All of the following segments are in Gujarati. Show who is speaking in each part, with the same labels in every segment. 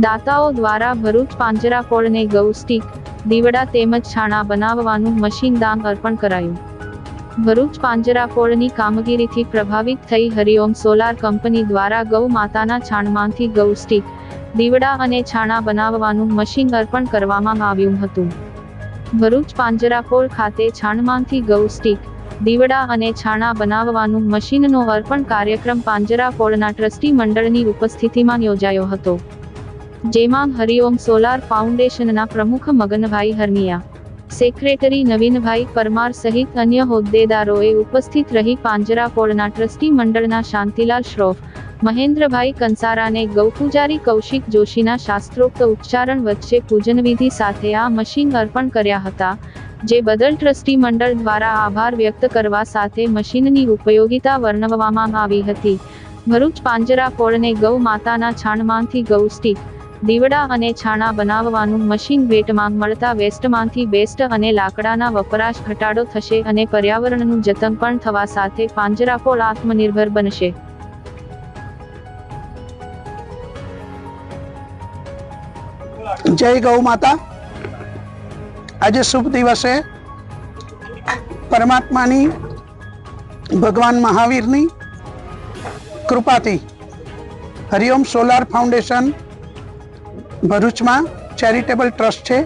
Speaker 1: દાતાઓ દ્વારા ભરૂચ પાંજરાપોળને ગૌ સ્ટીક, દીવડા તેમજ છાણા બનાવવાનું મશીન દાન અર્પણ કરાયું। ભરૂચ પાંજરાપોળની કામગીરીથી પ્રભાવિત થઈ હરિઓમ સોલાર કંપની દ્વારા ગૌ માતાના છાણમાંથી ગૌ સ્ટીક, દીવડા અને છાણા બનાવવાનું મશીન અર્પણ કરવામાં આવ્યું હતું। ભરૂચ પાંજરાપોળ ખાતે છાણમાંથી ગૌ સ્ટીક, દીવડા અને છાણા બનાવવાનું મશીનનો અર્પણ કાર્યક્રમ પાંજરાપોળના ટ્રસ્ટી મંડળની ઉપસ્થિતિમાં યોજાયો હતો, જેમાં હરિઓમ સોલાર ફાઉન્ડેશનના પ્રમુખ મગનભાઈ હરનિયા, સેક્રેટરી નવીનભાઈ પરમાર સહિત અન્ય હોદ્દેદારોએ ઉપસ્થિત રહી પાંજરાપોળના ટ્રસ્ટી મંડળના શાંતિલાલ શ્રોફ, મહેન્દ્રભાઈ કંસારાને ગૌપૂજારી કૌશિક જોશીના શાસ્ત્રોક્ત ઉચ્ચારણ વચ્ચે પૂજનવિધિ સાથે આ મશીન અર્પણ કર્યા હતા, જે બદલ ટ્રસ્ટી મંડળ દ્વારા આભાર વ્યક્ત કરવા સાથે મશીનની ઉપયોગિતા વર્ણવવામાં આવી હતી। ભરૂચ પાંજરાપોળને ગૌ માતાના છાણમાંથી ગૌ સ્ટીક, દીવડા અને છાણા બનાવવાનું મશીન ભેટમાં મળતા વેસ્ટમાંથી બેસ્ટ અને લાકડાના વપરાશ ઘટાડો થશે અને પર્યાવરણનું જતન પણ થવા સાથે પાંજરાપોળ આત્મનિર્ભર બનશે।
Speaker 2: जय गौ माता। आज शुभ दिवसे परमात्मानी भगवान महावीरनी कृपाथी हरिओम सोलार फाउंडेशन भरूच में चेरिटेबल ट्रस्ट है।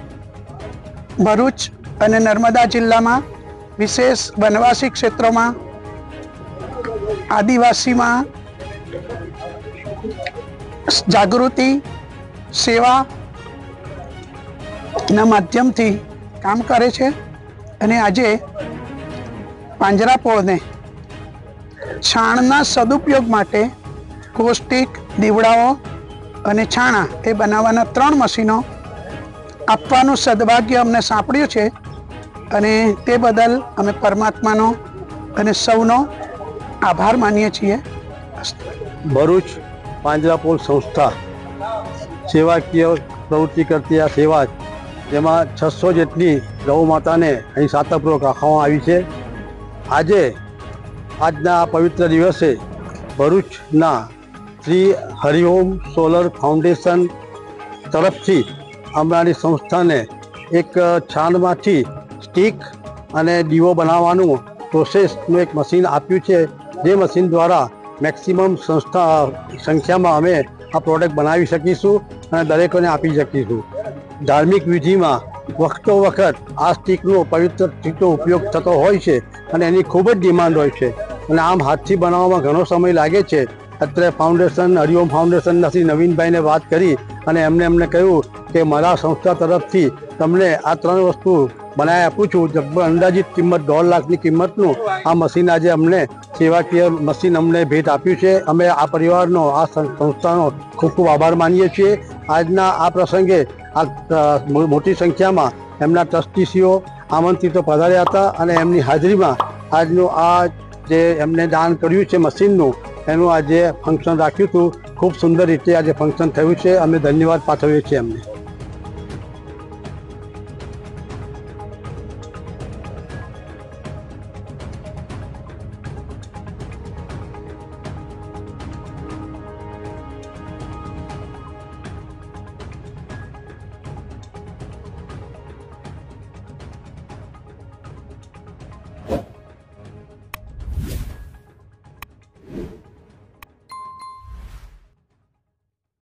Speaker 2: भरूच और नर्मदा जिला में विशेष वनवासी क्षेत्रों में आदिवासी में जागृति सेवा ना माध्यम थी काम करे छे अने आजे પાંજરાપોળને છાણના સદુપયોગ માટે કોસ્ટિક, દીવડાઓ અને છાણા એ બનાવવાના 3 મશીનો આપવાનું સદભાગ્ય અમને સાંપડ્યું છે અને તે બદલ અમે પરમાત્માનો અને સૌનો આભાર માનીએ છીએ।
Speaker 3: ભરૂચ પાંજરાપોળ સંસ્થા સેવાકીય પ્રવૃત્તિ કરતી આ સેવા જેમાં 600 જેટલી ગૌ માતાને અહીં સાતપૂર્વક રાખવામાં આવી છે। આજના પવિત્ર દિવસે ભરૂચના શ્રી હરિઓમ સોલર ફાઉન્ડેશન તરફથી અમારી સંસ્થાને એક છાણમાંથી સ્ટીક અને દીવો બનાવવાનું પ્રોસેસનું એક મશીન આપ્યું છે, જે મશીન દ્વારા મેક્સિમમ સંખ્યામાં અમે આ પ્રોડક્ટ બનાવી શકીશું અને દરેકોને આપી શકીશું। ધાર્મિક વિધિમાં વખતો વખત આ સ્ટીકનો પવિત્ર સ્ટીકનો ઉપયોગ થતો હોય છે અને એની ખૂબ જ ડિમાન્ડ હોય છે અને આમ હાથથી બનાવવામાં ઘણો સમય લાગે છે। અત્યારે ફાઉન્ડેશન હરિઓમ ફાઉન્ડેશનના શ્રી નવીનભાઈને વાત કરી અને એમને કહ્યું કે મારા સંસ્થા તરફથી તમને આ 3 વસ્તુ બનાવી આપું છું। લગભગ અંદાજિત કિંમત 1.5 લાખની કિંમતનું આ મશીન આજે અમને સેવાકીય મશીન અમને ભેટ આપ્યું છે। અમે આ પરિવારનો આ સંસ્થાનો ખૂબ ખૂબ આભાર માનીએ છીએ। આજના આ પ્રસંગે આ મોટી સંખ્યામાં એમના ટ્રસ્ટીશ્રીઓ આમંત્રિતો પધાર્યા હતા અને એમની હાજરીમાં આજનું આ જે એમને દાન કર્યું છે મશીનનું એનું આજે ફંક્શન રાખ્યું હતું। ખૂબ સુંદર રીતે આજે ફંક્શન થયું છે। અમે ધન્યવાદ પાઠવીએ છીએ એમને।